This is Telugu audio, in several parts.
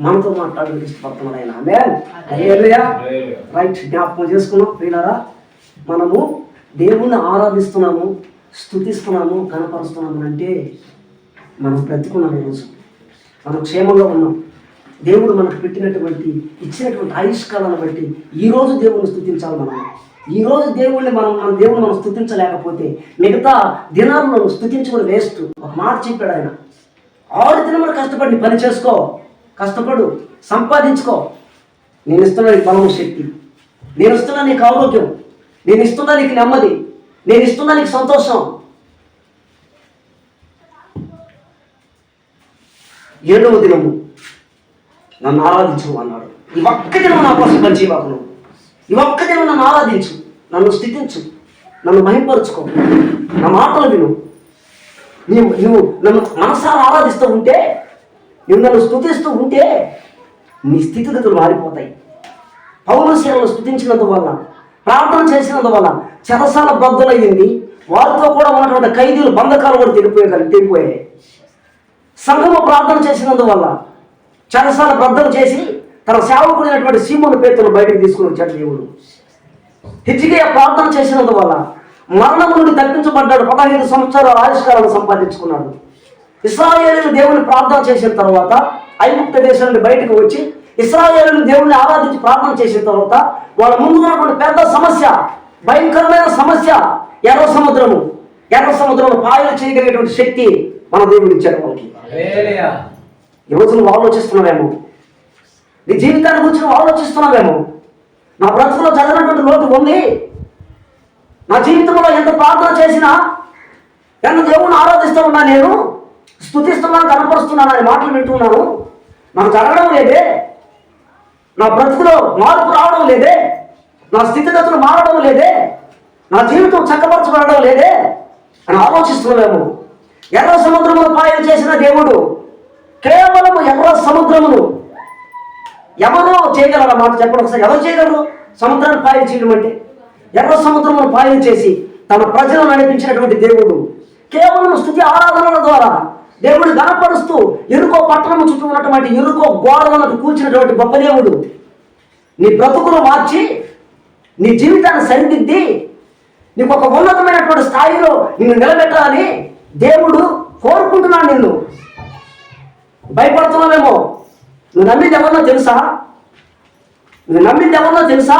మనతో మాట్లాడడానికి ఇష్టపడుతున్నాడు ఆయన. ఆమేన్. హల్లెలూయా. రైట్, జ్ఞాపకం చేసుకున్నాం ప్రియులారా. మనము దేవుణ్ణి ఆరాధిస్తున్నాము, స్తుతిస్తున్నాము, కనపరుస్తున్నాము అంటే మనం బ్రతికున్నాం. ఈరోజు మనం క్షేమంగా ఉన్నాం. దేవుడు మనకు పెట్టినటువంటి ఇచ్చినటువంటి ఆయుష్కాలను బట్టి ఈరోజు దేవుణ్ణి స్తుతించాలి. మనం ఈరోజు దేవుడిని మన దేవుని మనం స్తుతించలేకపోతే మిగతా దినాల్లో స్తుతించుకుని వేస్ట్. ఒక మాట చెప్పాడు ఆయన, 6 దినములు కష్టపడి పని చేసుకో, కష్టపడు, సంపాదించుకో. నేను ఇస్తున్నా నీకు బలము, శక్తి. నేను ఇస్తున్నా నీకు ఆరోగ్యం. నేను ఇస్తున్నా నీకు నెమ్మది. నేను ఇస్తున్నా నీకు సంతోషం. 7వ దినము నన్ను ఆరాధించు అన్నాడు. ఈ ఒక్క దినం నా కోసం పనిచేయవాకు. నువ్వు ఈ ఒక్క దినం నన్ను ఆరాధించు, నన్ను స్థితించు, నన్ను మహింపరుచుకో, నా మాటలు విను. నువ్వు నన్ను మనసారా ఆరాధిస్తూ ఉంటే, నువ్వు నన్ను స్తుతిస్తూ ఉంటే నీ స్థితిగతులు మారిపోతాయి. పౌలు సేవలు స్తుతించినందువల్ల, ప్రార్థన చేసినందువల్ల చెరసాల బద్దలయ్యింది. వారితో కూడా ఉన్నటువంటి ఖైదీలు, బంధకాలు కూడా తెగిపోయాయి. సంఘము ప్రార్థన చేసినందువల్ల చెరసాల బద్దలు చేసి తన సేవకుడైనటువంటి సీమోను పేతురును బయటకు తీసుకుని వచ్చాడు దేవుడు. హిజ్కియా ప్రార్థన చేసినందువల్ల మరణం నుండి తప్పించబడ్డాడు. 15 సంవత్సరాల ఆయుష్కాలను సంపాదించుకున్నాడు. ఇశ్రాయేలీయులు దేవుని ప్రార్థన చేసిన తర్వాత ఐగుప్తు దేశం నుండి బయటకు వచ్చి ఇశ్రాయేలీయులు దేవుణ్ణి ఆరాధించి ప్రార్థన చేసిన తర్వాత వాళ్ళ ముందు ఉన్నటువంటి పెద్ద సమస్య, భయంకరమైన సమస్య ఎర్ర సముద్రము. ఎర్ర సముద్రము పాయలు చేయగలిగేటువంటి శక్తి మన దేవుడు ఇచ్చాడు వాళ్ళకి. ఈరోజు నువ్వు ఆలోచిస్తున్నావేమో, నీ జీవితాన్ని గురించి నువ్వు ఆలోచిస్తున్నావేమో. నా బ్రతుకులో చదివినటువంటి లోటు ఉంది. నా జీవితంలో ఎంత ప్రార్థన చేసినా, ఎంత దేవుణ్ణి ఆరాధిస్తూ ఉన్నా, నేను స్తుతిస్తున్నాను, కనపరుస్తున్నాను అనే మాటలు వింటున్నాను. నాకు జరగడం లేదే, నా బ్రతుకులో మార్పు రావడం లేదే, నా స్థితిగతులు మారడం లేదే, నా జీవితం చక్కపరచబడడం లేదే అని ఆలోచిస్తున్నావేమో. ఎర్ర సముద్రమును పాయలు చేసిన దేవుడు కేవలం ఎర్ర సముద్రమును ఎవరో చేయగలరు? మాట చెప్పండి ఒకసారి. ఎవరు చేయగలరు సముద్రాన్ని పాయలు చేయడం అంటే? ఎర్ర సముద్రమును పాయలు చేసి తన ప్రజలను నడిపించినటువంటి దేవుడు కేవలం స్తుతి ఆరాధనల ద్వారా దేవుడు గణపరుస్తూ ఎరుకో పట్టణము చుట్టూ ఉన్నటువంటి ఎరుకో గోడలను కూల్చినటువంటి గొప్ప దేవుడు నీ బ్రతుకును మార్చి నీ జీవితాన్ని సరిదిద్ది నీకు ఒక ఉన్నతమైనటువంటి స్థాయిలో నిన్ను నిలబెట్టాలని దేవుడు కోరుకుంటున్నాడు. నిన్ను భయపడుతున్నావేమో. నువ్వు నమ్మింది ఎవరినో తెలుసా?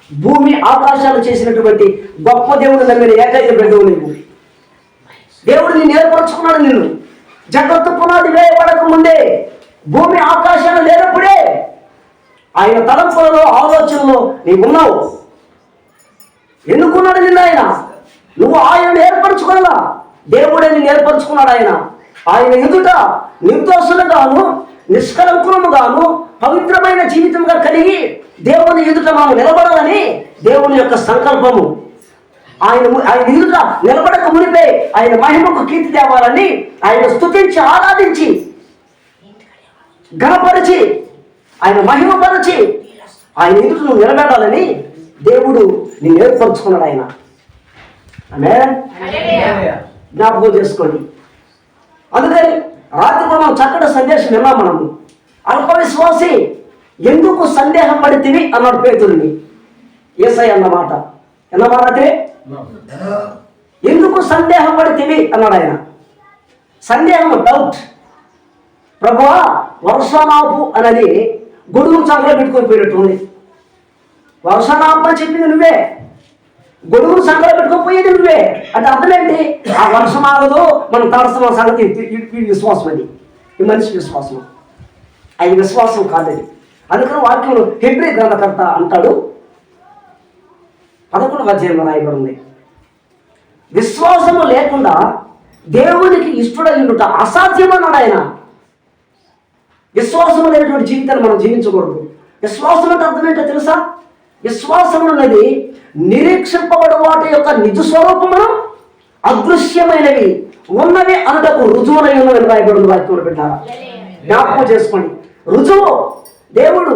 భూమి ఆకాశాలు చేసినటువంటి గొప్ప దేవుడు నమ్మిన ఏకైక బిడ్డవు నీవు. దేవుడు నిన్ను ఏర్పరచుకున్నాడు. నిన్ను జగత్తు పునాది వేయబడక ముందే, భూమి ఆకాశాలు లేనప్పుడే ఆయన తలంపులలో, ఆలోచనలో నీవు ఉన్నావు. ఎన్నుకున్నాడు నిన్ను ఆయన. నువ్వు ఆయనను ఏర్పరచుకోవాలా. దేవుడే నిన్ను ఏర్పరచుకున్నాడు. ఆయన ఎదుట నిర్దోషులుగాను, నిష్కలంకులముగాను, పవిత్రమైన జీవితంగా కలిగి దేవుని ఎదుట మనం నిలబడాలని దేవుని యొక్క సంకల్పము. ఆయన ఎదుట నిలబడక మునిపే ఆయన మహిమకు కీర్తి తేవాలని, ఆయన స్తుతించి ఆరాధించి ఘనపరిచి ఆయన మహిమపరిచి ఆయన ఎదుట నువ్వు నిలబడాలని దేవుడు నిన్ను ఏర్పరచుకున్నాడు. ఆయన ఆమేన్. జ్ఞాపకం చేసుకోండి. అందుకని రాత్రి మనం చక్కటి సందేశం విన్నాం. మనము అల్ప విశ్వాసి ఎందుకు సందేహం పడితివి అన్నాడు పేతురుని. యేసయ్య అన్నమాట అంటే ఎందుకు సందేహం పడితివి అన్నాడు ఆయన. సందేహం, డౌట్. ప్రభువా, వర్షానాపు అనేది గొడుగు సంఖలో పెట్టుకొని పోయినట్టు ఉంది. వర్షానాపు అని చెప్పింది నువ్వే, గొడుగు సంఖలో పెట్టుకొని పోయేది నువ్వే. అంటే అర్థం ఏంటి? ఆ వర్షం ఆగదు, మనం తడస్తాం సంగతి. ఈ విశ్వాసం, అది ఈ మనిషి విశ్వాసం. అది విశ్వాసం కాదది. అందుకని వాక్యంలో హెబ్రీ గ్రంథకర్త అంటాడు, 11వ అధ్యాయంలో రాయబడి ఉంది, విశ్వాసము లేకుండా దేవునికి ఇష్టడయ్యుట అసాధ్యమన్నాడు ఆయన. విశ్వాసం లేనటువంటి జీవితాన్ని మనం జీవించకూడదు. విశ్వాసం అంటే అర్థం ఏంటో తెలుసా? విశ్వాసం అనేది నిరీక్షింపబడు వాటి యొక్క నిజ స్వరూపమును అదృశ్యమైనవి ఉన్నవి అనటకు రుజువునై ఉన్నవి రాయబడి వాక్యంలో పెట్టారా? జ్ఞాపకం చేసుకోండి. రుజువు దేవుడు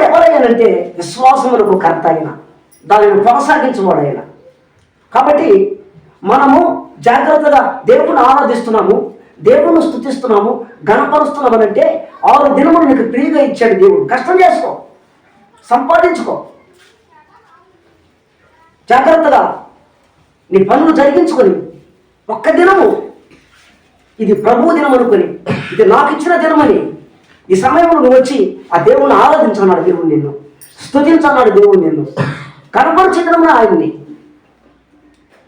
ఎవరైనానంటే విశ్వాసములకు కర్త అయిన, దానిని కొనసాగించబడు ఆయన. కాబట్టి మనము జాగ్రత్తగా దేవుని ఆరాధిస్తున్నాము, దేవుణ్ణి స్తుతిస్తున్నాము, గణపరుస్తున్నామనంటే 6 దినములు నీకు ఫ్రీగా ఇచ్చాడు దేవుడు. కష్టం చేసుకో, సంపాదించుకో, జాగ్రత్తగా నీ పనులు జరిగించుకొని ఒక్క దినము ఇది ప్రభువు దినం అనుకొని, ఇది నాకు ఇచ్చిన దినమని ఈ సమయంలో నువ్వు వచ్చి ఆ దేవుణ్ణి ఆరాధించన్నాడు దేవుడు, నిన్ను స్తుతించన్నాడు దేవుడు, నిన్ను కనపరిచడమే ఆయన్ని.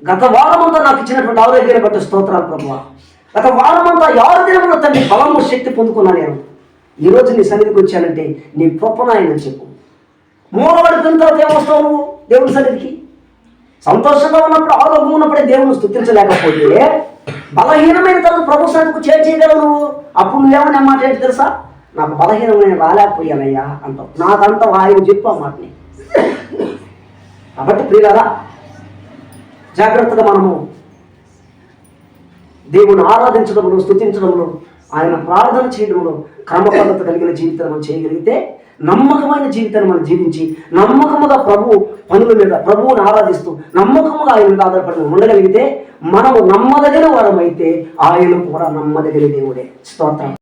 గత వారమంతా నాకు ఇచ్చినటువంటి ఆరోగ్యాన్ని బట్టి స్తోత్రాలు ప్రభువా. గత వారమంతా 6 దినములు తండ్రి బలము శక్తి పొందుకున్నా నేను. ఈరోజు నీ సన్నిధికి వచ్చానంటే నీ కృపను ఆయన చెప్పు. మూలబడిపోయిన తర్వాత ఏమొస్తావు నువ్వు దేవుని సన్నిధికి? సంతోషంగా ఉన్నప్పుడు, ఆరోగ్యం ఉన్నప్పుడే దేవుని స్తుతించలేకపోతే బలహీనమైన తర్వాత ప్రభు సన్నిధికి చేయగలవు నువ్వు. అప్పుడు నువ్వేమన్నా మాట ఏంటి తెలుసా? నాకు బలహీనమైన రాలేకపోయానయ్యా అంటావు. నాకంటావు, ఆయన చెప్పు ఆ మాటని. కాబట్టి ప్రియులారా, జాగ్రత్తగా మనము దేవుని ఆరాధించడంలో, స్తుతించడంలో, ఆయన ప్రార్థన చేయడంలో క్రమ పద్ధతి కలిగిన జీవితాన్ని మనం చేయగలిగితే, నమ్మకమైన జీవితాన్ని మనం జీవించి నమ్మకముగా ప్రభు పనుల మీద ప్రభువుని ఆరాధిస్తూ నమ్మకముగా ఆయన మీద ఆధారపడి ఉండగలిగితే, మనము నమ్మదగిన వారమైతే ఆయన కూడా నమ్మదగిన దేవుడే. స్తోత్రం.